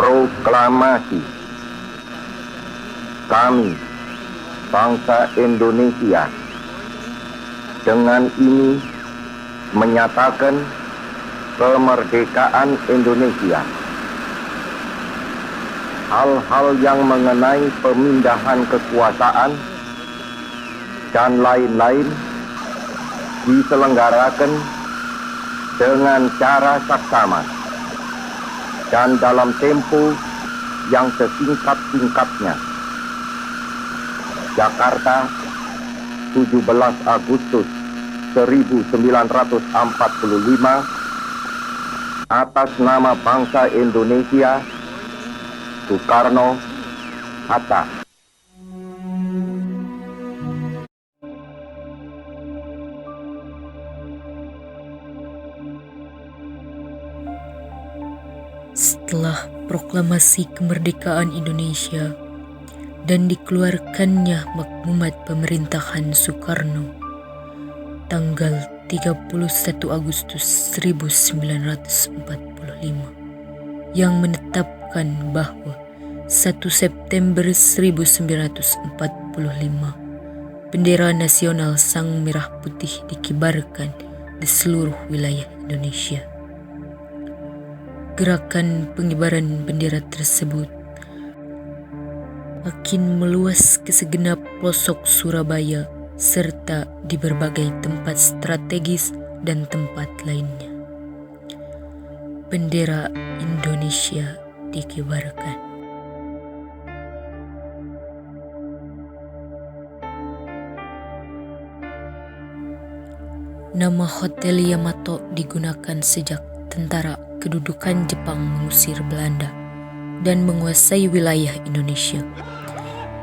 Proklamasi. Kami, bangsa Indonesia, dengan ini menyatakan kemerdekaan Indonesia. Hal-hal yang mengenai pemindahan kekuasaan dan lain-lain diselenggarakan dengan cara saksama dan dalam tempo yang sesingkat-singkatnya. Jakarta, 17 Agustus 1945, atas nama bangsa Indonesia, Soekarno Hatta. Setelah proklamasi kemerdekaan Indonesia dan dikeluarkannya maklumat pemerintahan Soekarno tanggal 31 Agustus 1945 yang menetapkan bahwa 1 September 1945 bendera nasional Sang Merah Putih dikibarkan di seluruh wilayah Indonesia. Gerakan pengibaran bendera tersebut makin meluas ke segenap pelosok Surabaya serta di berbagai tempat strategis dan tempat lainnya. Bendera Indonesia dikibarkan. Nama Hotel Yamato digunakan sejak tentara kedudukan Jepang mengusir Belanda dan menguasai wilayah Indonesia.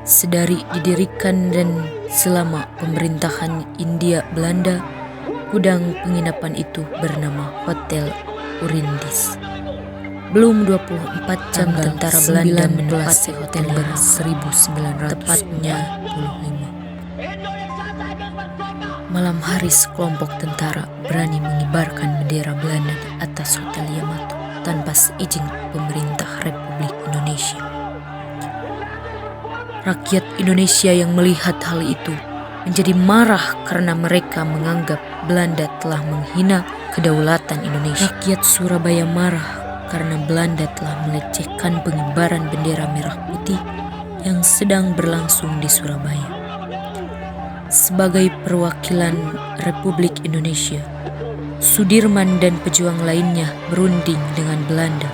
Sedari didirikan dan selama pemerintahan Hindia Belanda, gudang penginapan itu bernama Hotel Urindis. Belum 24 jam tentara Belanda menempati hotel tepatnya 25. Malam hari sekelompok tentara berani mengibarkan bendera Belanda di atas Hotel Yamato tanpa seizin pemerintah Republik Indonesia. Rakyat Indonesia yang melihat hal itu menjadi marah karena mereka menganggap Belanda telah menghina kedaulatan Indonesia. Rakyat Surabaya marah karena Belanda telah melecehkan pengibaran bendera merah putih yang sedang berlangsung di Surabaya. Sebagai perwakilan Republik Indonesia, Sudirman dan pejuang lainnya berunding dengan Belanda,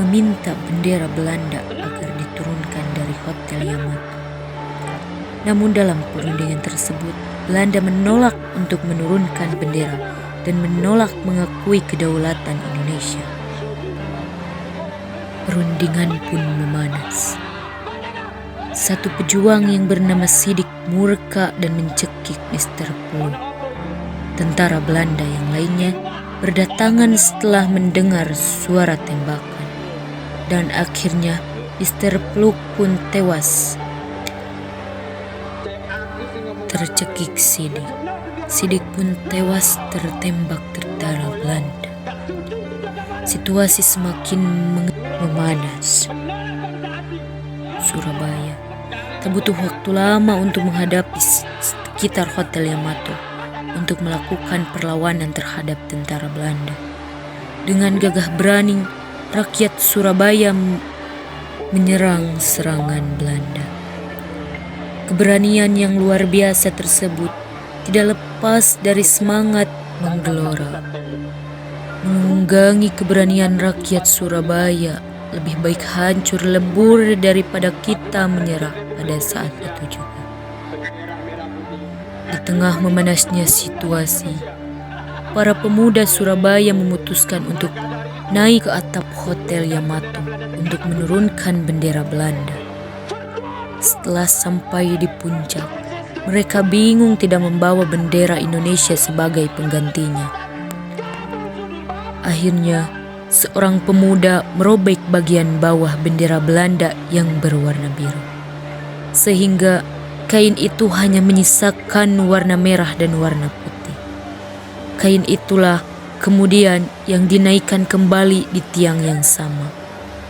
meminta bendera Belanda agar diturunkan dari Hotel Yamato. Namun dalam perundingan tersebut, Belanda menolak untuk menurunkan bendera dan menolak mengakui kedaulatan Indonesia. Perundingan pun memanas. Satu pejuang yang bernama Sidik murka dan mencekik Mr. Plug. Tentara Belanda yang lainnya berdatangan setelah mendengar suara tembakan. Dan akhirnya Mr. Plug pun tewas. Tercekik Sidik. Sidik pun tewas tertembak tentara Belanda. Situasi semakin memanas. Surabaya tak butuh waktu lama untuk menghadapi sekitar Hotel Yamato untuk melakukan perlawanan terhadap tentara Belanda. Dengan gagah berani, rakyat Surabaya menyerang serangan Belanda. Keberanian yang luar biasa tersebut tidak lepas dari semangat menggelora. Menunggangi keberanian rakyat Surabaya, lebih baik hancur lebur daripada kita menyerah pada saat itu juga. Di tengah memanasnya situasi, para pemuda Surabaya memutuskan untuk naik ke atap Hotel Yamato untuk menurunkan bendera Belanda. Setelah sampai di puncak, mereka bingung tidak membawa bendera Indonesia sebagai penggantinya. Akhirnya, seorang pemuda merobek bagian bawah bendera Belanda yang berwarna biru, sehingga kain itu hanya menyisakan warna merah dan warna putih. Kain itulah kemudian yang dinaikkan kembali di tiang yang sama.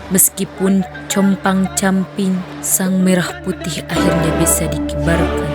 Meskipun compang-camping sang merah putih akhirnya bisa dikibarkan,